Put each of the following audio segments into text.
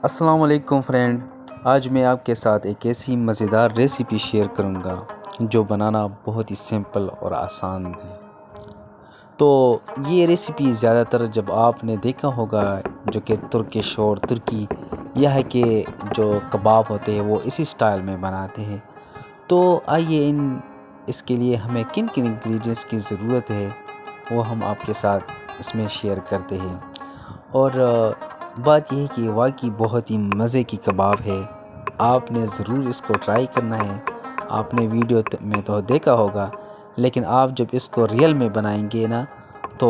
السلام علیکم فرینڈ، آج میں آپ کے ساتھ ایک ایسی مزیدار ریسیپی شیئر کروں گا جو بنانا بہت ہی سمپل اور آسان ہے۔ تو یہ ریسیپی زیادہ تر جب آپ نے دیکھا ہوگا جو کہ ترکش اور ترکی یہ ہے کہ جو کباب ہوتے ہیں وہ اسی سٹائل میں بناتے ہیں۔ تو آئیے اس کے لیے ہمیں کن کن انگریڈینٹس کی ضرورت ہے وہ ہم آپ کے ساتھ اس میں شیئر کرتے ہیں۔ اور بات یہ ہے کہ واقعی بہت ہی مزے کی کباب ہے، آپ نے ضرور اس کو ٹرائی کرنا ہے۔ آپ نے ویڈیو میں تو دیکھا ہوگا، لیکن آپ جب اس کو ریئل میں بنائیں گے نا تو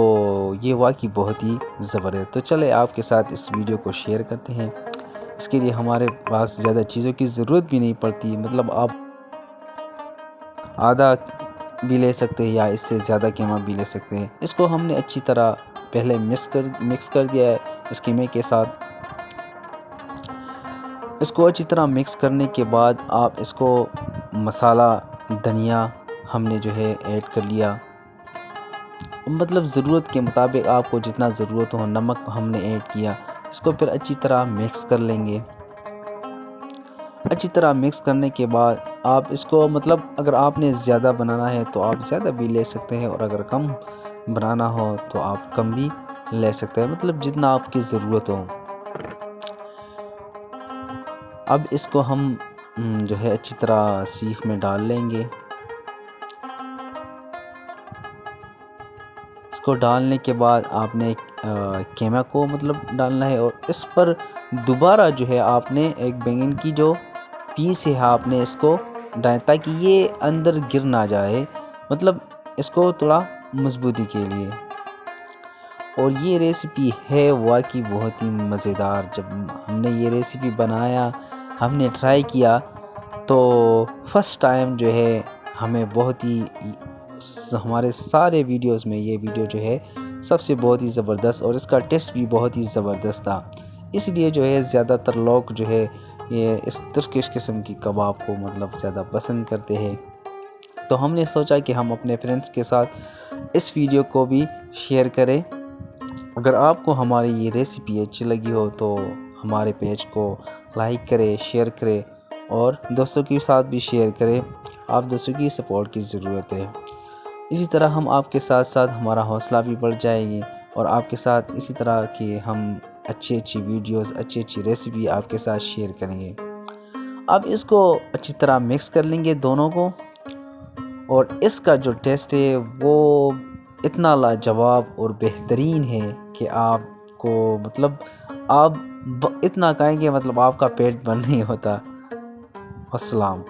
یہ واقعی بہت ہی زبردست۔ تو چلے آپ کے ساتھ اس ویڈیو کو شیئر کرتے ہیں۔ اس کے لیے ہمارے پاس زیادہ چیزوں کی ضرورت بھی نہیں پڑتی، مطلب آپ آدھا بھی لے سکتے ہیں یا اس سے زیادہ قیمہ بھی لے سکتے ہیں۔ اس کو ہم نے اچھی طرح پہلے مکس کر دیا ہے اس قیمے کے ساتھ۔ اس کو اچھی طرح مکس کرنے کے بعد آپ اس کو مسالہ دھنیا ہم نے جو ہے ایڈ کر لیا، مطلب ضرورت کے مطابق آپ کو جتنا ضرورت ہو۔ نمک ہم نے ایڈ کیا، اس کو پھر اچھی طرح مکس کر لیں گے۔ اچھی طرح مکس کرنے کے بعد آپ اس کو مطلب اگر آپ نے زیادہ بنانا ہے تو آپ زیادہ بھی لے سکتے ہیں، اور اگر کم بنانا ہو تو آپ کم بھی لے سکتے ہیں، مطلب جتنا آپ کی ضرورت ہو۔ اب اس کو ہم جو ہے اچھی طرح سیخ میں ڈال لیں گے۔ اس کو ڈالنے کے بعد آپ نے قیمہ کو مطلب ڈالنا ہے، اور اس پر دوبارہ جو ہے آپ نے ایک بینگن کی جو پیس ہے آپ نے اس کو ڈالیں تاکہ یہ اندر گر نہ جائے، مطلب اس کو تھوڑا مضبوطی کے لیے۔ اور یہ ریسیپی ہے واقعی بہت ہی مزیدار۔ جب ہم نے یہ ریسیپی بنایا، ہم نے ٹرائی کیا تو فرسٹ ٹائم جو ہے ہمیں بہت ہی ہمارے سارے ویڈیوز میں یہ ویڈیو جو ہے سب سے بہت ہی زبردست، اور اس کا ٹیسٹ بھی بہت ہی زبردست تھا۔ اس لیے جو ہے زیادہ تر لوگ جو ہے یہ اس ترکش قسم کی کباب کو مطلب زیادہ پسند کرتے ہیں۔ تو ہم نے سوچا کہ ہم اپنے فرینڈس کے ساتھ اس ویڈیو کو بھی شیئر کریں۔ اگر آپ کو ہماری یہ ریسیپی اچھی لگی ہو تو ہمارے پیج کو لائک کرے، شیئر کرے، اور دوستوں کے ساتھ بھی شیئر کرے۔ آپ دوستوں کی سپورٹ کی ضرورت ہے۔ اسی طرح ہم آپ کے ساتھ ساتھ ہمارا حوصلہ بھی بڑھ جائے گی، اور آپ کے ساتھ اسی طرح کی ہم اچھی ویڈیوز، اچھی ریسیپی آپ کے ساتھ شیئر کریں گے۔ اب اس کو اچھی طرح مکس کر لیں گے دونوں کو، اور اس کا جو ٹیسٹ ہے وہ اتنا لاجواب اور بہترین ہے کہ آپ کو مطلب آپ اتنا کھائیں گے مطلب آپ کا پیٹ بند نہیں ہوتا۔ السلام۔